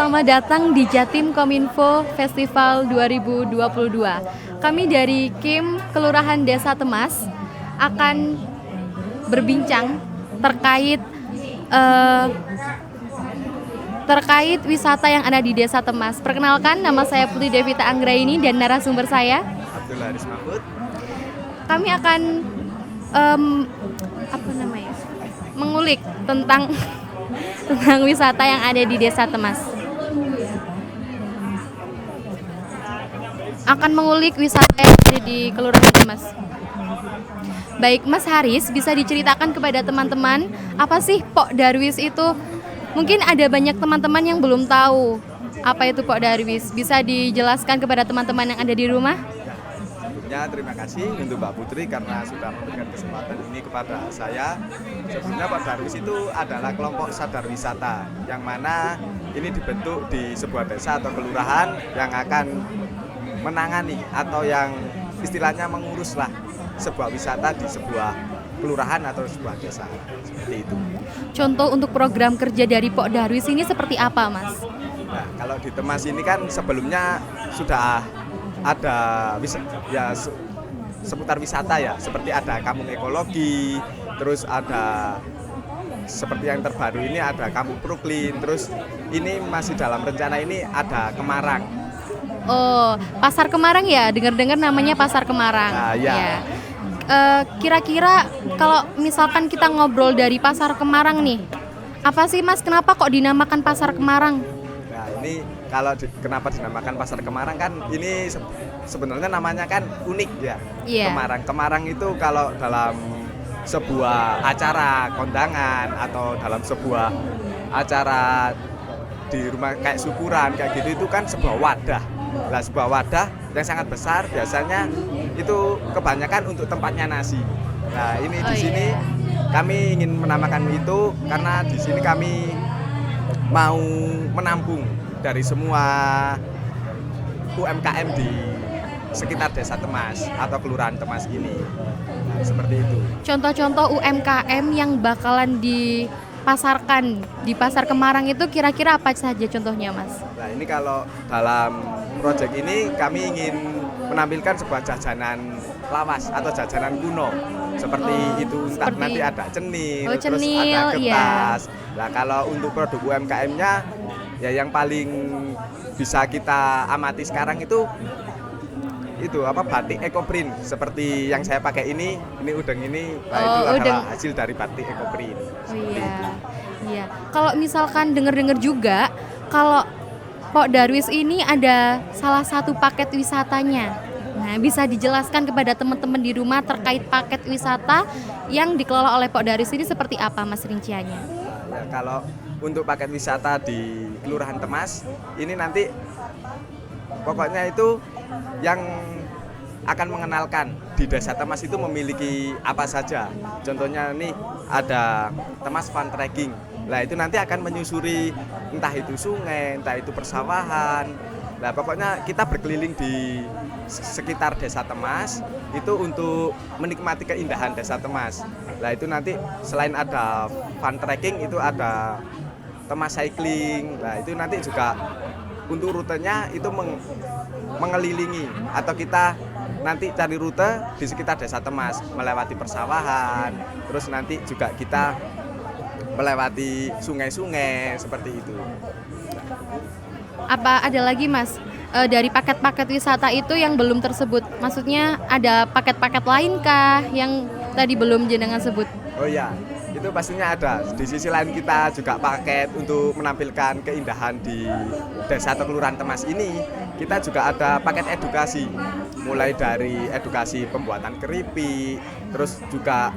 Selamat datang di Jatim Kominfo Festival 2022. Kami dari KIM Kelurahan Desa Temas akan berbincang terkait wisata yang ada di Desa Temas. Perkenalkan, nama saya Putri Devita Anggraini dan narasumber saya Abdul Haris Mahmud. Kami akan mengulik tentang wisata yang ada di Desa Temas. Akan mengulik wisata yang ada di Kelurahan Temas. Baik, Mas Haris, bisa diceritakan kepada teman-teman apa sih Pok Darwis itu? Mungkin ada banyak teman-teman yang belum tahu apa itu Pok Darwis. Bisa dijelaskan kepada teman-teman yang ada di rumah? Sebelumnya terima kasih untuk Mbak Putri karena sudah memberikan kesempatan ini kepada saya. Sebelumnya Pak Darwis itu adalah kelompok sadar wisata yang mana ini dibentuk di sebuah desa atau kelurahan yang akan menangani atau yang istilahnya menguruslah sebuah wisata di sebuah kelurahan atau sebuah desa, seperti itu. Contoh untuk program kerja dari Pok Darwis ini seperti apa, Mas? Nah, kalau di Temas ini kan sebelumnya sudah ada seputar wisata ya, seperti ada kampung ekologi, terus ada seperti yang terbaru ini ada kampung Brooklyn, terus ini masih dalam rencana ini ada Kemarang. Oh, Pasar Kemarang ya, dengar-dengar namanya Pasar Kemarang. Nah, ya. Kira-kira kalau misalkan kita ngobrol dari Pasar Kemarang nih, apa sih Mas, kenapa kok dinamakan Pasar Kemarang? Nah, ini kalau kenapa dinamakan Pasar Kemarang kan ini sebenarnya namanya kan unik ya. Yeah. Kemarang itu kalau dalam sebuah acara kondangan atau dalam sebuah acara di rumah kayak syukuran kayak gitu itu kan sebuah wadah. Nah, sebuah wadah yang sangat besar biasanya itu kebanyakan untuk tempatnya nasi. Nah, ini di sini kami ingin menamakan itu karena di sini kami mau menampung dari semua UMKM di sekitar Desa Temas atau Kelurahan Temas ini. Nah, seperti itu. Contoh-contoh UMKM yang bakalan dipasarkan di Pasar Kemarang itu kira-kira apa saja contohnya, Mas? Nah, ini kalau dalam proyek ini kami ingin menampilkan sebuah jajanan lawas atau jajanan kuno seperti itu, entah nanti ada cenil, terus ada kertas. Nah, kalau untuk produk UMKM-nya ya yang paling bisa kita amati sekarang itu batik ekoprint seperti yang saya pakai ini udeng ini. Nah, itu adalah hasil dari batik ekoprint. Iya. Kalau misalkan dengar-dengar juga kalau Pok Darwis ini ada salah satu paket wisatanya. Nah, bisa dijelaskan kepada teman-teman di rumah terkait paket wisata yang dikelola oleh Pok Darwis ini seperti apa, Mas, rinciannya? Ya, kalau untuk paket wisata di Kelurahan Temas ini nanti pokoknya itu yang akan mengenalkan di Desa Temas itu memiliki apa saja. Contohnya nih ada Temas Fun Trekking. Nah, itu nanti akan menyusuri entah itu sungai, entah itu persawahan. Nah, pokoknya kita berkeliling di sekitar Desa Temas itu untuk menikmati keindahan Desa Temas. Nah, itu nanti selain ada fun trekking itu ada Temas cycling. Nah, itu nanti juga untuk rutenya itu mengelilingi atau kita nanti cari rute di sekitar Desa Temas melewati persawahan, terus nanti juga kita melewati sungai-sungai seperti itu. Apa ada lagi, Mas, dari paket-paket wisata itu yang belum tersebut? Maksudnya ada paket-paket lain kah yang tadi belum jenengan sebut? Oh ya, itu pastinya ada. Di sisi lain kita juga paket untuk menampilkan keindahan di Desa atau Kelurahan Temas ini. Kita juga ada paket edukasi, mulai dari edukasi pembuatan keripik, terus juga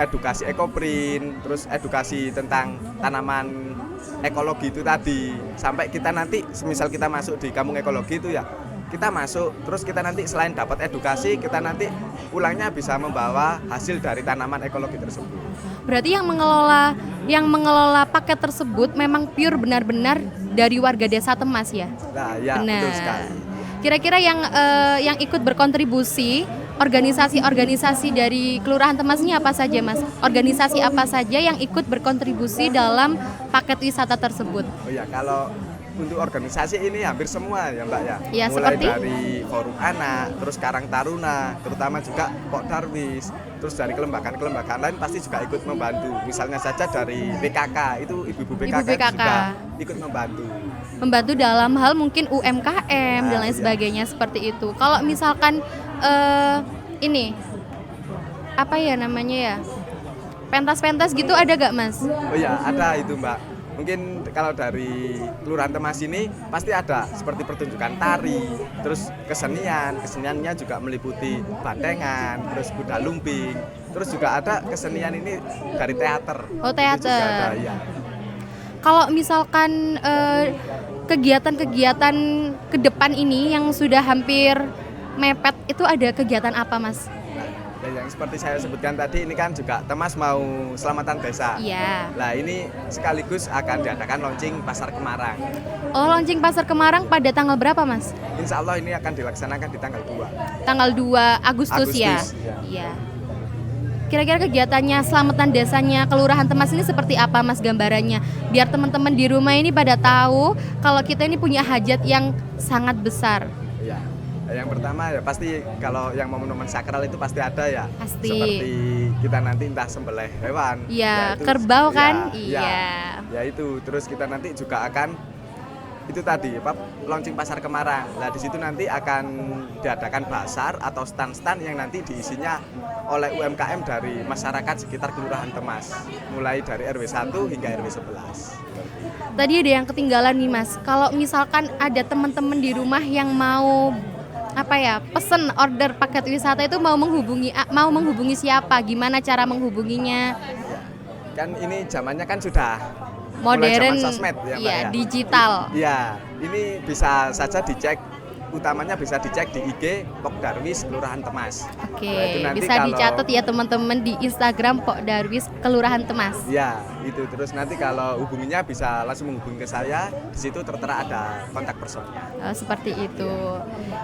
edukasi ekoprint, terus edukasi tentang tanaman ekologi itu tadi. Sampai kita nanti, semisal kita masuk di kampung ekologi itu ya, kita masuk, terus kita nanti selain dapat edukasi, kita nanti pulangnya bisa membawa hasil dari tanaman ekologi tersebut. Berarti yang mengelola paket tersebut memang pure benar-benar dari warga Desa Temas ya? Nah, ya, benar. Betul sekali. Kira-kira yang ikut berkontribusi organisasi-organisasi dari Kelurahan Temas ini apa saja, Mas? Organisasi apa saja yang ikut berkontribusi dalam paket wisata tersebut? Oh ya, kalau untuk organisasi ini hampir semua ya Mbak ya. Ya, Mulai seperti? dari Forum Anak, terus Karang Taruna, terutama juga Pok Darwis, terus dari kelembagaan lain pasti juga ikut membantu. Misalnya saja dari PKK, itu ibu-ibu PKK, Ibu PKK. juga ikut membantu. Membantu dalam hal mungkin UMKM dan lain Iya. sebagainya seperti itu. Kalau misalkan ini apa ya namanya ya, pentas-pentas gitu ada gak Mas? Oh iya, ada itu Mbak. Mungkin kalau dari Kelurahan Temas ini pasti ada seperti pertunjukan tari, terus keseniannya juga meliputi bandengan, terus kuda lumping, terus juga ada kesenian ini dari teater. Oh, Itu juga teater. ada, iya. Kalau misalkan kegiatan-kegiatan ke depan ini yang sudah hampir mepet itu ada kegiatan apa Mas? Ya, yang seperti saya sebutkan tadi ini kan juga Temas mau selamatan desa. Iya. Nah ini sekaligus akan diadakan launching Pasar Kemarang. Oh, launching Pasar Kemarang pada tanggal berapa Mas? Insya Allah ini akan dilaksanakan di tanggal 2. Tanggal 2 Agustus ya? Agustus, ya. Iya. Kira-kira kegiatannya selamatan desanya Kelurahan Temas ini seperti apa Mas gambarannya? Biar teman-teman di rumah ini pada tahu kalau kita ini punya hajat yang sangat besar. Ya. Yang pertama ya pasti kalau yang momen-momen sakral itu pasti ada ya. Pasti. Seperti kita nanti entah sembelih hewan. Iya, itu- kerbau ya, kan? ya. Iya. Ya itu. Terus kita nanti juga akan itu tadi launching Pasar Kemarang. Nah di situ nanti akan diadakan basar atau stand-stand yang nanti diisinya oleh UMKM dari masyarakat sekitar Kelurahan Temas, mulai dari RW 1 hingga RW 11. Tadi ada yang ketinggalan nih Mas. Kalau misalkan ada teman-teman di rumah yang mau pesen order paket wisata itu mau menghubungi siapa? Gimana cara menghubunginya? Kan ini zamannya kan sudah Modern, mulai zaman sosmed ya Mbak iya, ya. digital. Iya, ini bisa saja dicek, utamanya bisa dicek di IG Pok Darwis Kelurahan Temas. Oke, Nah, itu nanti bisa kalau- dicatat ya teman-teman di Instagram Pok Darwis Kelurahan Temas. Ya, itu terus nanti kalau hubunginya bisa langsung menghubungi ke saya. Di situ tertera ada kontak personnya. Seperti itu.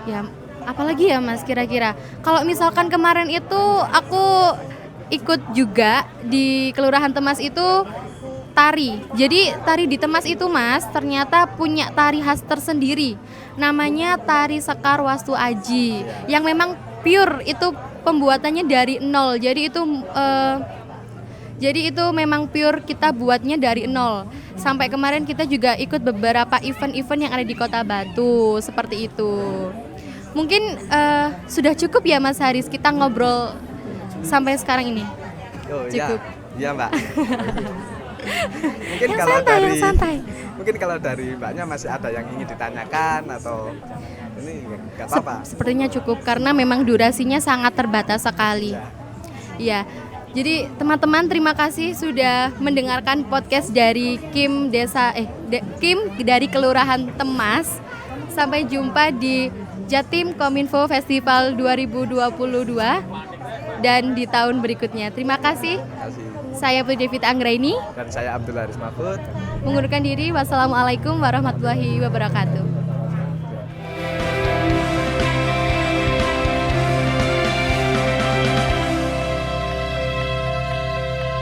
Ya, apalagi ya Mas kira-kira? Kalau misalkan kemarin itu aku ikut juga di Kelurahan Temas itu tari. Jadi tari di Temas itu Mas ternyata punya tari khas tersendiri. Namanya tari Sekar Wastu Aji. Yang memang pure itu pembuatannya dari nol. Jadi itu memang pure kita buatnya dari nol. Sampai kemarin kita juga ikut beberapa event-event yang ada di Kota Batu seperti itu. Mungkin sudah cukup ya Mas Haris kita ngobrol sampai sekarang ini. Oh Cukup. iya Mbak. Mungkin Yang kalau santai, dari yang santai. mungkin kalau dari Mbaknya masih ada yang ingin ditanyakan atau ini nggak apa-apa. Sepertinya cukup karena memang durasinya sangat terbatas sekali. Ya. Iya. Jadi teman-teman terima kasih sudah mendengarkan podcast dari Kim dari Kelurahan Temas. Sampai jumpa di Jatim Kominfo Festival 2022 dan di tahun berikutnya. Terima kasih. Terima kasih. Saya Putri Devita Anggraini Dan saya Abdul Haris Mahfud. mengundurkan diri. Wassalamualaikum warahmatullahi wabarakatuh.